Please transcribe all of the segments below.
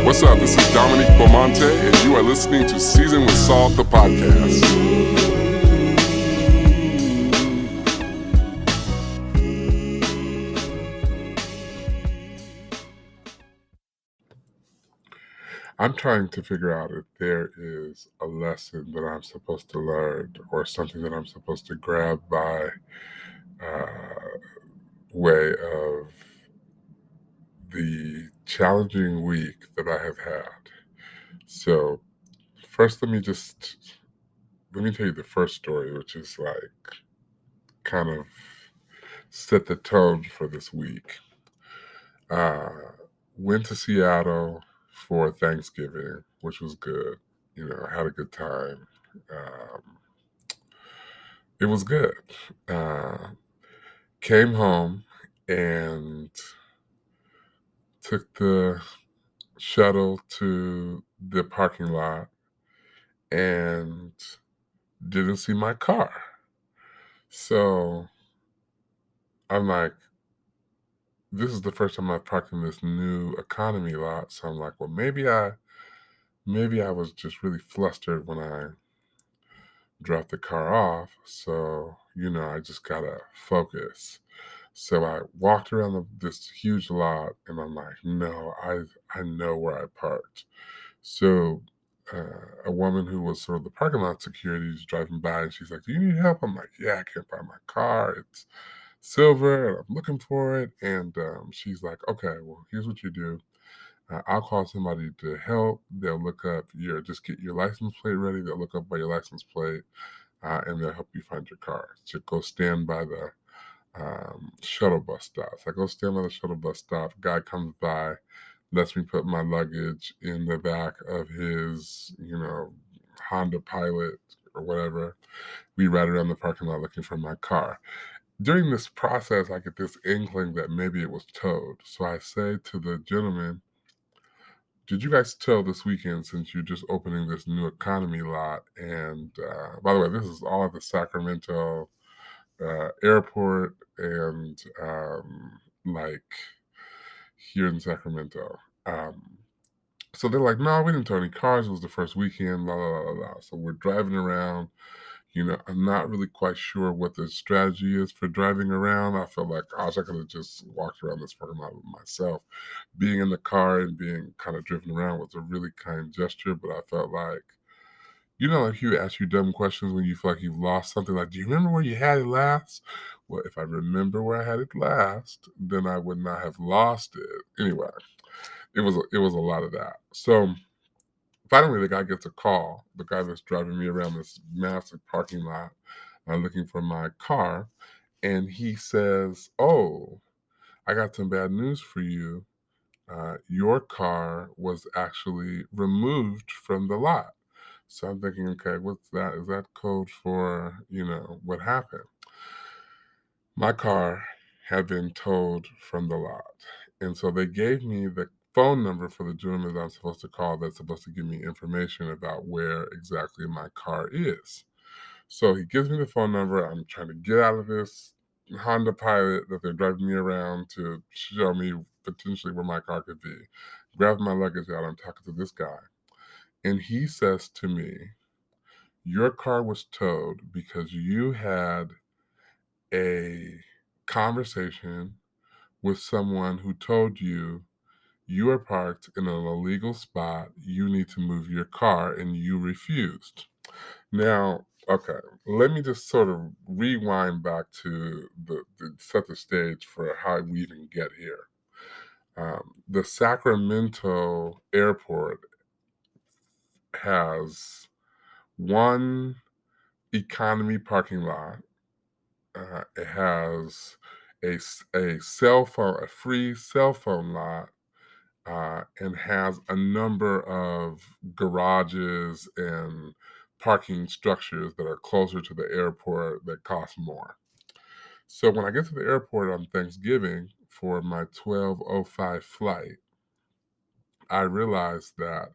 What's up? This is Dominique Beaumonte, and you are listening to Season with Salt, the podcast. I'm trying to figure out if there is a lesson that I'm supposed to learn or something that I'm supposed to grab by way of the challenging week that I have had. So, first, let me tell you the first story, which is like kind of set the tone for this week. Went to Seattle for Thanksgiving, which was good. I had a good time. Um, it was good. Came home and took the shuttle to the parking lot and didn't see my car. So I'm like, this is the first time I've parked in this new economy lot. So I'm like, well, maybe I was just really flustered when I dropped the car off. So, I just gotta focus. So I walked around this huge lot and I'm like, no, I know where I parked. So a woman who was sort of the parking lot security is driving by and she's like, do you need help? I'm like, yeah, I can't find my car. It's silver and I'm looking for it. And she's like, okay, well, here's what you do. I'll call somebody to help. They'll look up just get your license plate ready. They'll look up by your license plate and they'll help you find your car. So go stand by the shuttle bus stop. So I go stand by the shuttle bus stop. Guy comes by, lets me put my luggage in the back of his, Honda Pilot or whatever. We ride around the parking lot looking for my car. During this process, I get this inkling that maybe it was towed. So I say to the gentleman, did you guys tow this weekend since you're just opening this new economy lot? And by the way, this is all at the Sacramento Airport and like here in Sacramento. So they're like, no, we didn't tow any cars. It was the first weekend, la, la, la, la. So we're driving around. I'm not really quite sure what the strategy is for driving around. I felt like, gosh, I could have just walked around this parking lot with myself. Being in the car and being kind of driven around was a really kind gesture, but I felt like, like you ask you dumb questions when you feel like you've lost something. Like, do you remember where you had it last? Well, if I remember where I had it last, then I would not have lost it. Anyway, it was a lot of that. So finally, the guy gets a call. The guy that's driving me around this massive parking lot, looking for my car, and he says, "Oh, I got some bad news for you. Your car was actually removed from the lot." So I'm thinking, okay, what's that? Is that code for, what happened? My car had been towed from the lot. And so they gave me the phone number for the gentleman that I'm supposed to call that's supposed to give me information about where exactly my car is. So he gives me the phone number. I'm trying to get out of this Honda Pilot that they're driving me around to show me potentially where my car could be. Grab my luggage out. I'm talking to this guy. And he says to me, your car was towed because you had a conversation with someone who told you you are parked in an illegal spot, you need to move your car, and you refused. Now, okay, let me just sort of rewind back to set the stage for how we even get here. The Sacramento Airport has one economy parking lot. It has a cell phone, a free cell phone lot, and has a number of garages and parking structures that are closer to the airport that cost more. So when I get to the airport on Thanksgiving for my 12:05 flight, I realized that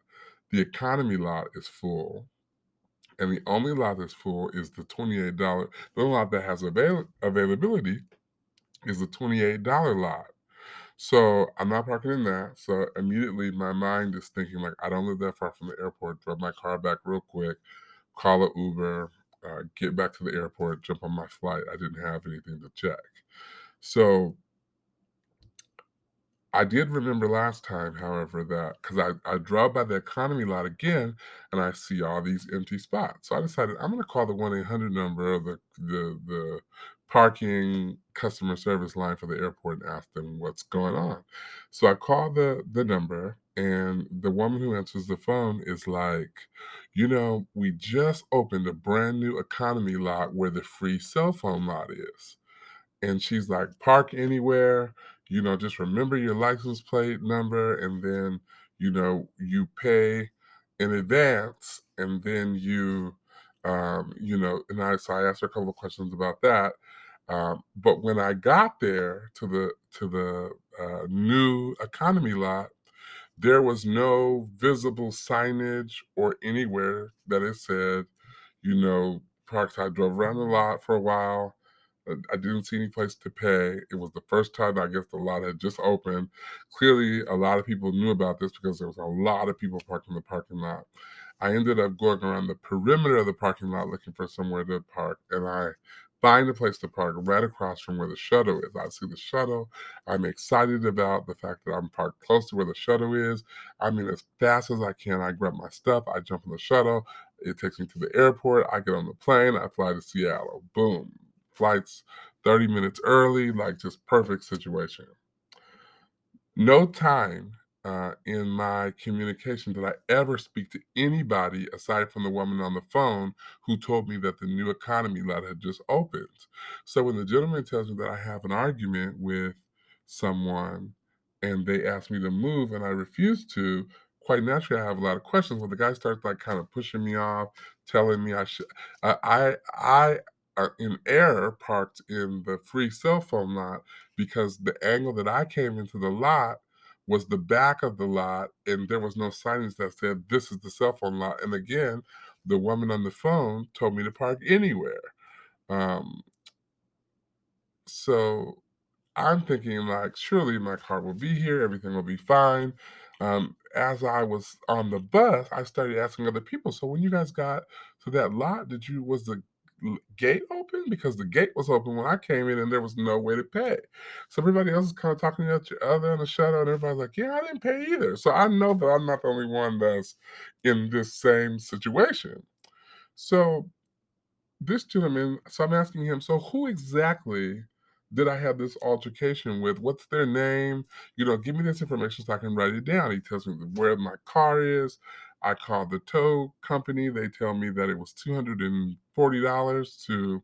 the economy lot is full. And the only lot that's full is the $28. The only lot that has availability is the $28 lot. So I'm not parking in that. So immediately my mind is thinking like, I don't live that far from the airport. Drop my car back real quick, call a Uber, get back to the airport, jump on my flight. I didn't have anything to check. So I did remember last time, however, that because I drove by the economy lot again and I see all these empty spots. So I decided I'm going to call the 1-800 number of the parking customer service line for the airport and ask them what's going on. So I call the number and the woman who answers the phone is like, we just opened a brand new economy lot where the free cell phone lot is. And she's like, "Park anywhere, just remember your license plate number, and then, you pay in advance, and then I asked her a couple of questions about that. But when I got there to the new economy lot, there was no visible signage or anywhere that it said, parks. I drove around the lot for a while. I didn't see any place to pay. It was the first time I guess the lot had just opened. Clearly, a lot of people knew about this because there was a lot of people parked in the parking lot. I ended up going around the perimeter of the parking lot looking for somewhere to park, and I find a place to park right across from where the shuttle is. I see the shuttle. I'm excited about the fact that I'm parked close to where the shuttle is. I mean, as fast as I can, I grab my stuff, I jump on the shuttle. It takes me to the airport. I get on the plane. I fly to Seattle. Boom. Flight's 30 minutes early, like just perfect situation. No time in my communication did I ever speak to anybody aside from the woman on the phone who told me that the new economy lot had just opened. So when the gentleman tells me that I have an argument with someone and they ask me to move and I refuse to, quite naturally I have a lot of questions. When the guy starts like kind of pushing me off, telling me I should, I in error parked in the free cell phone lot because the angle that I came into the lot was the back of the lot, and there was no signage that said, "This is the cell phone lot." And again, the woman on the phone told me to park anywhere. Um, so I'm thinking like, surely my car will be here, everything will be fine. As I was on the bus, I started asking other people, so when you guys got to that lot, was the gate open? Because the gate was open when I came in and there was no way to pay. So everybody else is kind of talking to each other in the shadow, and everybody's like, yeah, I didn't pay either. So I know that I'm not the only one that's in this same situation. So this gentleman, so I'm asking him, so who exactly did I have this altercation with? What's their name? Give me this information so I can write it down. He tells me where my car is. I called the tow company. They tell me that it was $240 to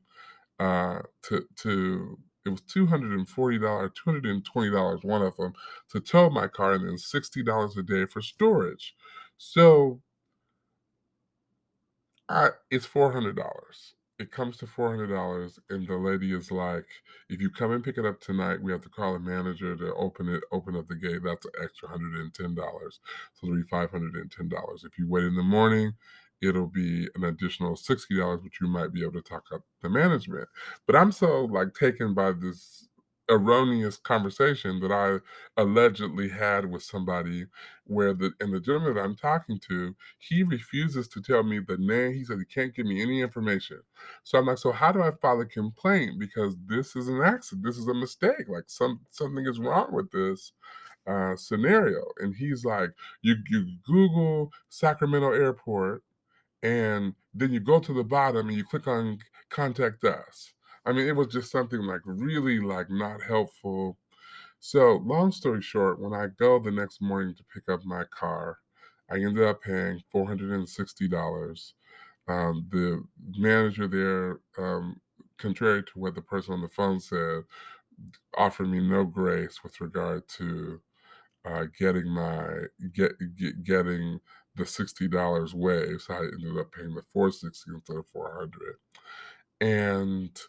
it was $240, $220, one of them, to tow my car, and then $60 a day for storage. So it's $400. It comes to $400, and the lady is like, "If you come and pick it up tonight, we have to call a manager to open up the gate. That's an extra $110. So it'll be $510. If you wait in the morning, it'll be an additional $60, which you might be able to talk up the management." But I'm so like taken by this erroneous conversation that I allegedly had with somebody where the gentleman that I'm talking to, he refuses to tell me the name. He said he can't give me any information. So I'm like, so how do I file a complaint? Because this is an accident. This is a mistake. Like something is wrong with this scenario. And he's like, you Google Sacramento Airport, and then you go to the bottom and you click on contact us. I mean, it was just something like really like not helpful. So, long story short, when I go the next morning to pick up my car, I ended up paying $460. The manager there, contrary to what the person on the phone said, offered me no grace with regard to getting getting the $60 waived. So I ended up paying the 460 instead of 400. And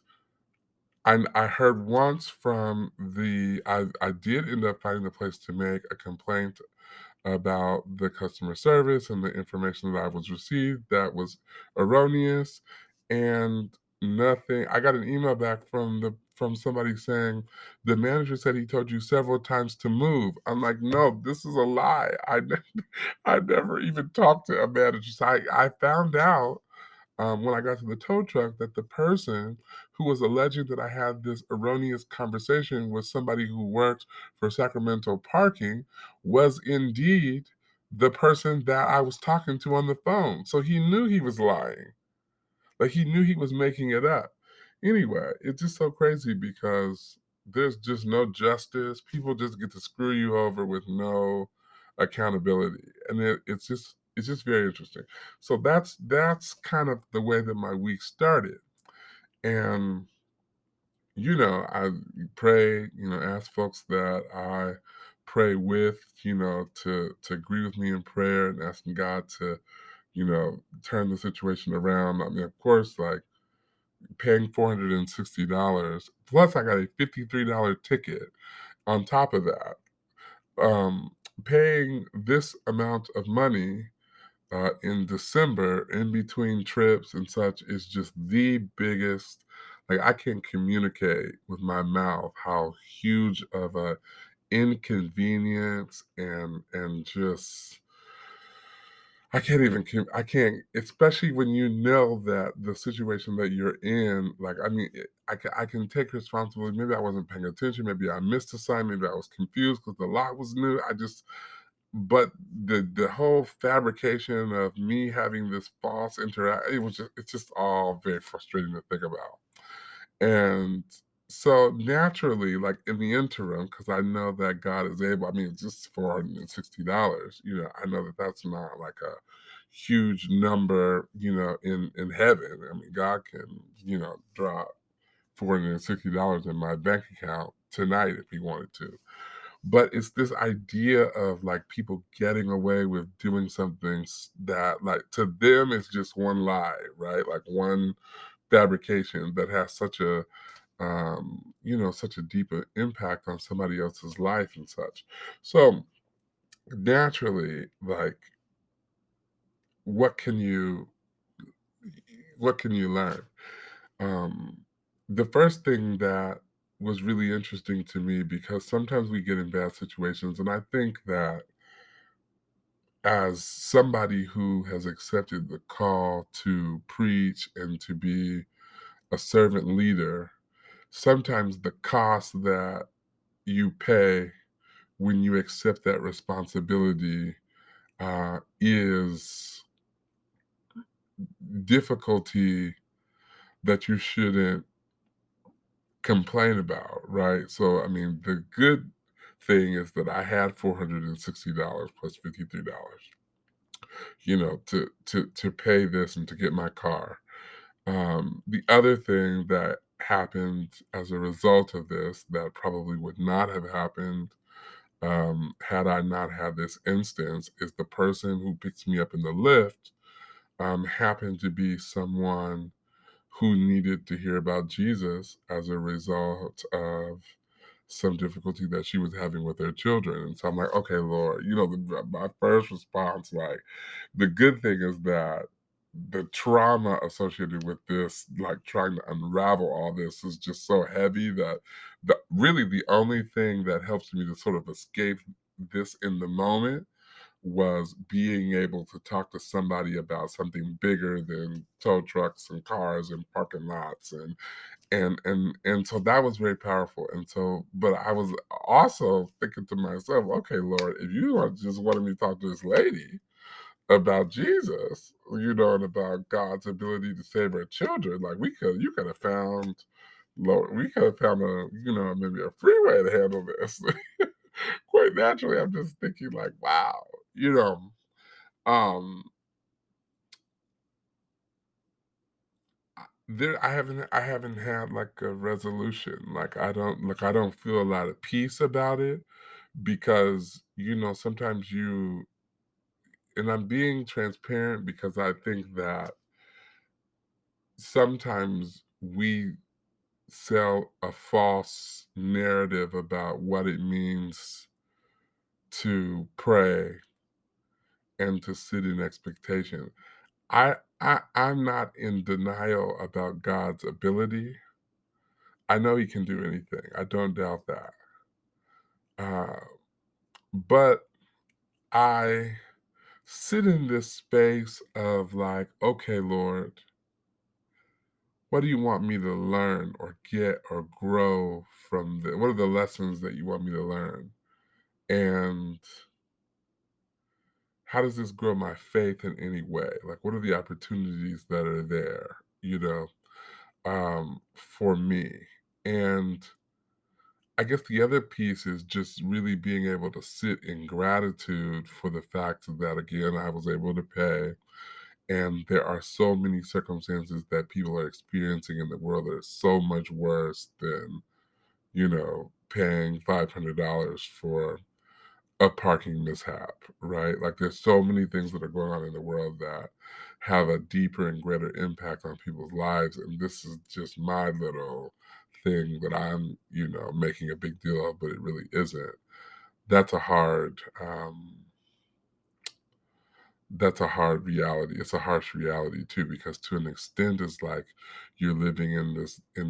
I heard once from I did end up finding the place to make a complaint about the customer service and the information that I was received that was erroneous, and nothing I got an email back from from somebody saying, "The manager said he told you several times to move." I'm like, "No, this is a lie. I never even talked to a manager." So I found out when I got to the tow truck that the person who was alleging that I had this erroneous conversation with somebody who worked for Sacramento Parking was indeed the person that I was talking to on the phone. So he knew he was lying. Like he knew he was making it up. Anyway, it's just so crazy because there's just no justice. People just get to screw you over with no accountability, and it's just very interesting. So that's kind of the way that my week started, and I pray, ask folks that I pray with, to agree with me in prayer and asking God to, turn the situation around. I mean, of course, like paying $460 plus I got a $53 ticket on top of that. Paying this amount of money in December in between trips and such is just the biggest. Like I can't communicate with my mouth how huge of a inconvenience and just I can't, especially when you know that the situation that you're in, like, I mean, I can take responsibility. Maybe I wasn't paying attention. Maybe I missed a sign. Maybe I was confused because the lot was new. But the whole fabrication of me having this false interact, it's just all very frustrating to think about. And so naturally, like in the interim, because I know that God is able, I mean, it's just $460, I know that that's not like a huge number, in heaven. I mean, God can, drop $460 in my bank account tonight if he wanted to. But it's this idea of like people getting away with doing something that, like, to them is just one lie, right? Like one fabrication that has such a deeper impact on somebody else's life and such. So naturally, like, what can you what can you learn? Um, the first thing that was really interesting to me, because sometimes we get in bad situations, and I think that as somebody who has accepted the call to preach and to be a servant leader, sometimes the cost that you pay when you accept that responsibility is difficulty that you shouldn't complain about, right? So, I mean, the good thing is that I had $460 plus $53, to pay this and to get my car. The other thing that happened as a result of this that probably would not have happened had I not had this instance is the person who picks me up in the lift happened to be someone who needed to hear about Jesus as a result of some difficulty that she was having with her children. And so I'm like, okay, Lord, my first response, like, the good thing is that the trauma associated with this, like trying to unravel all this, is just so heavy that really the only thing that helps me to sort of escape this in the moment was being able to talk to somebody about something bigger than tow trucks and cars and parking lots, and so that was very powerful. And so, but I was also thinking to myself, okay, Lord, if you just wanted me to talk to this lady about Jesus, and about God's ability to save our children, like you could have found, Lord, we could have found maybe a free way to handle this. Quite naturally, I'm just thinking like, wow, um, I haven't had like a resolution. Like I don't feel a lot of peace about it because sometimes and I'm being transparent because I think that sometimes we sell a false narrative about what it means to pray and to sit in expectation. I'm not in denial about God's ability. I know he can do anything. I don't doubt that. Uh, but I sit in this space of like, okay, Lord, what do you want me to learn or get or grow from the what are the lessons that you want me to learn? And how does this grow my faith in any way? Like what are the opportunities that are there, for me? And I guess the other piece is just really being able to sit in gratitude for the fact that again I was able to pay. And there are so many circumstances that people are experiencing in the world that are so much worse than, paying $500 for a parking mishap, right? Like there's so many things that are going on in the world that have a deeper and greater impact on people's lives. And this is just my little thing that I'm, making a big deal of, but it really isn't. That's a hard that's a hard reality. It's a harsh reality too, because to an extent, it's like you're living in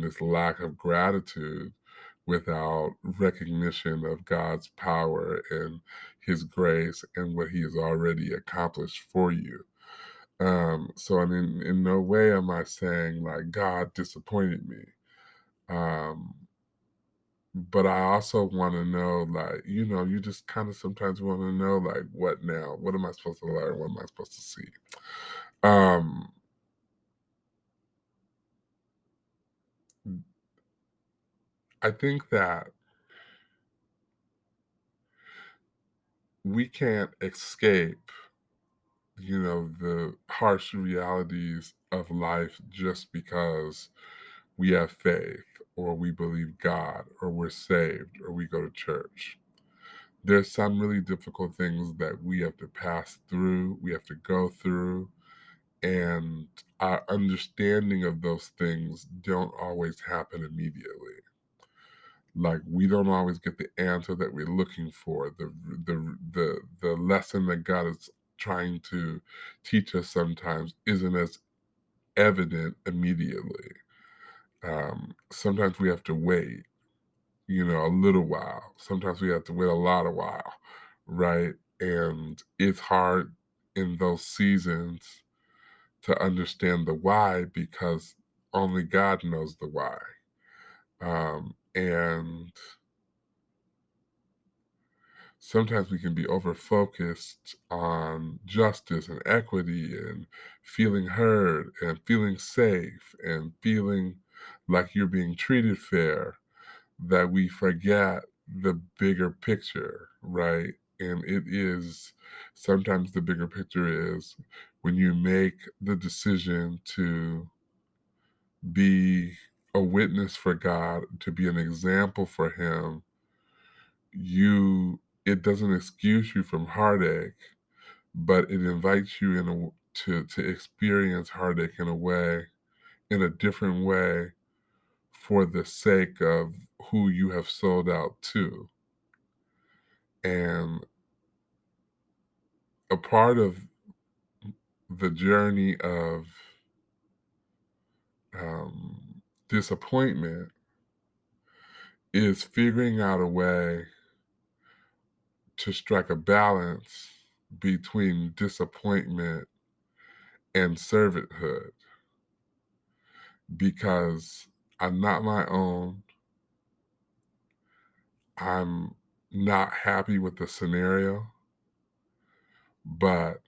this lack of gratitude without recognition of God's power and His grace and what He has already accomplished for you. So I mean, in no way am I saying like God disappointed me. Um, but I also want to know, like, you just kind of sometimes want to know, like, what now? What am I supposed to learn? What am I supposed to see? Um, I think that we can't escape, the harsh realities of life just because we have faith or we believe God or we're saved or we go to church. There's some really difficult things that we have to pass through, we have to go through, and our understanding of those things don't always happen immediately. Like we don't always get the answer that we're looking for. The lesson that God is trying to teach us sometimes isn't as evident immediately. Sometimes we have to wait, a little while. Sometimes we have to wait a lot of while, right? And it's hard in those seasons to understand the why because only God knows the why. And sometimes we can be over focused on justice and equity and feeling heard and feeling safe and feeling like you're being treated fair that we forget the bigger picture, right? And it is sometimes the bigger picture is when you make the decision to be a witness for God, to be an example for Him, it doesn't excuse you from heartache, but it invites you to experience heartache in a different way, for the sake of who you have sold out to. And a part of the journey of disappointment is figuring out a way to strike a balance between disappointment and servanthood because I'm not my own. I'm not happy with the scenario, but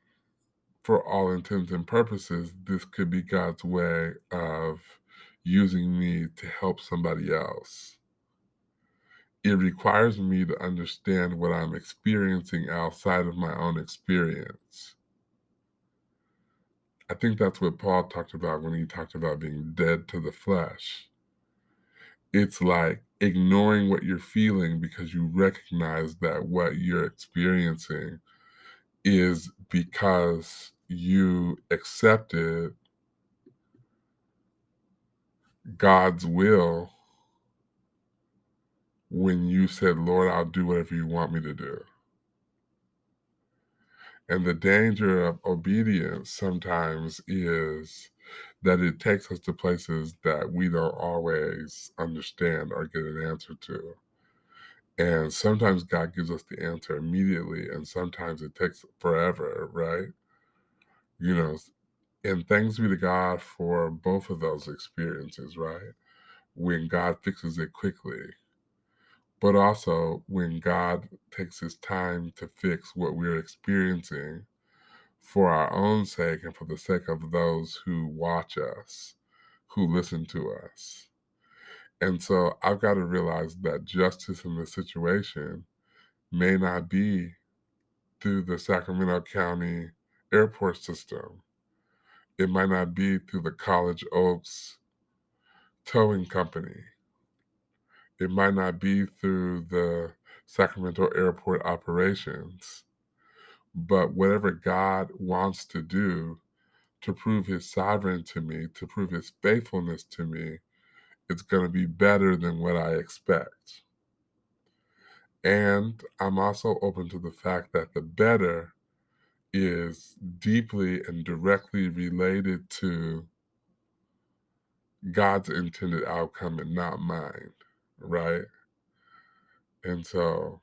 for all intents and purposes, this could be God's way of using me to help somebody else. It requires me to understand what I'm experiencing outside of my own experience. I think that's what Paul talked about when he talked about being dead to the flesh. It's like ignoring what you're feeling because you recognize that what you're experiencing is because you accepted God's will when you said, Lord, I'll do whatever you want me to do. And the danger of obedience sometimes is that it takes us to places that we don't always understand or get an answer to. And sometimes God gives us the answer immediately, and sometimes it takes forever, right? You know, and thanks be to God for both of those experiences, right? When God fixes it quickly, but also when God takes his time to fix what we're experiencing for our own sake and for the sake of those who watch us, who listen to us. And so I've got to realize that justice in this situation may not be through the Sacramento County airport system. It might not be through the College Oaks towing company. It might not be through the Sacramento Airport operations. But whatever God wants to do to prove his sovereignty to me, to prove his faithfulness to me, it's going to be better than what I expect. And I'm also open to the fact that the better is deeply and directly related to God's intended outcome and not mine, right? And so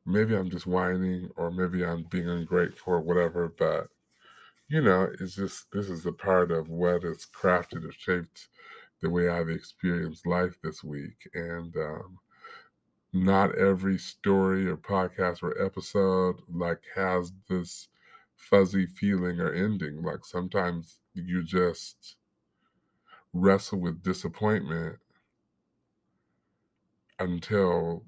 maybe I'm just whining or maybe I'm being ungrateful or whatever, but it's just this is a part of what has crafted or shaped the way I've experienced life this week. And not every story or podcast or episode has this fuzzy feeling or ending. Like sometimes you just wrestle with disappointment until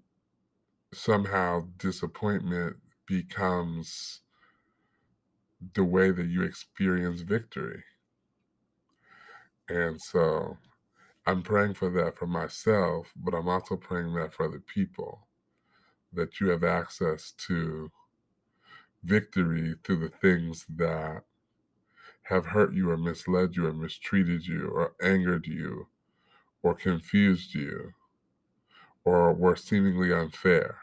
somehow disappointment becomes the way that you experience victory. And so I'm praying for that for myself, but I'm also praying that for other people, that you have access to victory through the things that have hurt you or misled you or mistreated you or angered you or confused you or were seemingly unfair,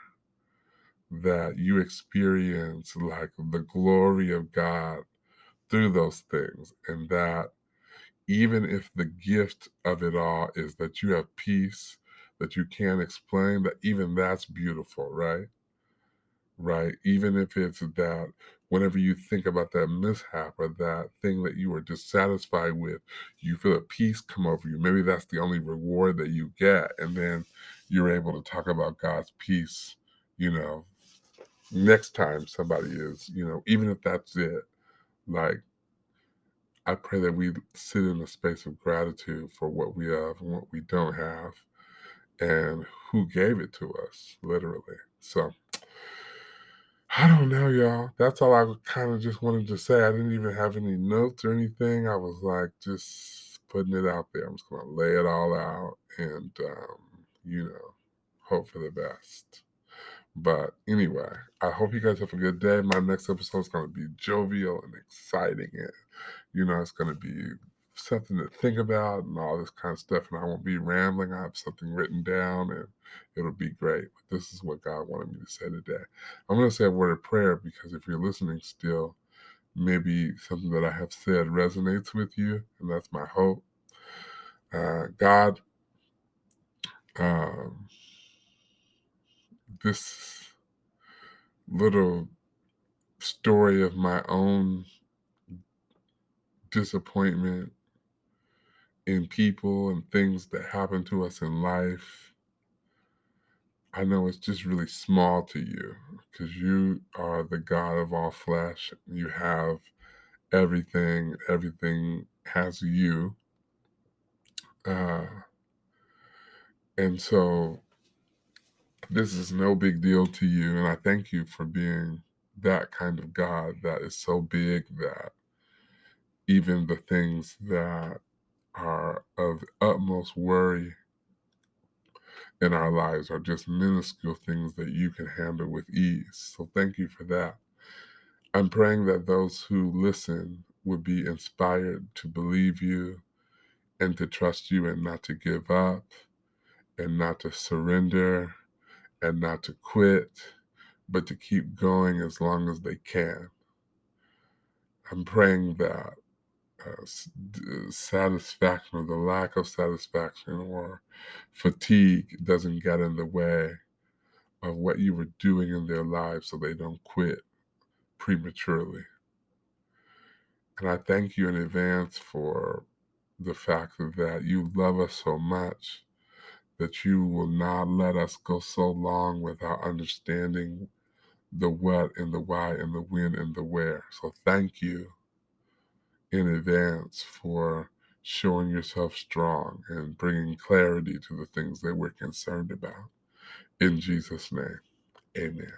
that you experience the glory of God through those things, and that even if the gift of it all is that you have peace that you can't explain, that even that's beautiful, right? Right. Even if it's that whenever you think about that mishap or that thing that you were dissatisfied with, you feel a peace come over you. Maybe that's the only reward that you get. And then you're able to talk about God's peace, you know, next time somebody is, even if that's it. Like, I pray that we sit in a space of gratitude for what we have and what we don't have and who gave it to us, literally. So I don't know, y'all. That's all I kind of just wanted to say. I didn't even have any notes or anything. I was like just putting it out there. I'm just going to lay it all out and, hope for the best. But anyway, I hope you guys have a good day. My next episode is going to be jovial and exciting. And, it's going to be something to think about and all this kind of stuff. And I won't be rambling. I have something written down and it'll be great. But this is what God wanted me to say today. I'm going to say a word of prayer because if you're listening still, maybe something that I have said resonates with you. And that's my hope. God, um, this little story of my own disappointment in people and things that happen to us in life, I know it's just really small to you because you are the God of all flesh. You have everything has you. Uh, and so this is no big deal to you. And I thank you for being that kind of God that is so big that even the things that are of utmost worry in our lives are just minuscule things that you can handle with ease. So thank you for that. I'm praying that those who listen would be inspired to believe you and to trust you and not to give up and not to surrender and not to quit, but to keep going as long as they can. I'm praying that satisfaction or the lack of satisfaction or fatigue doesn't get in the way of what you were doing in their lives so they don't quit prematurely. And I thank you in advance for the fact that you love us so much that you will not let us go so long without understanding the what and the why and the when and the where. So thank you in advance for showing yourself strong and bringing clarity to the things that we're concerned about. In Jesus' name, amen.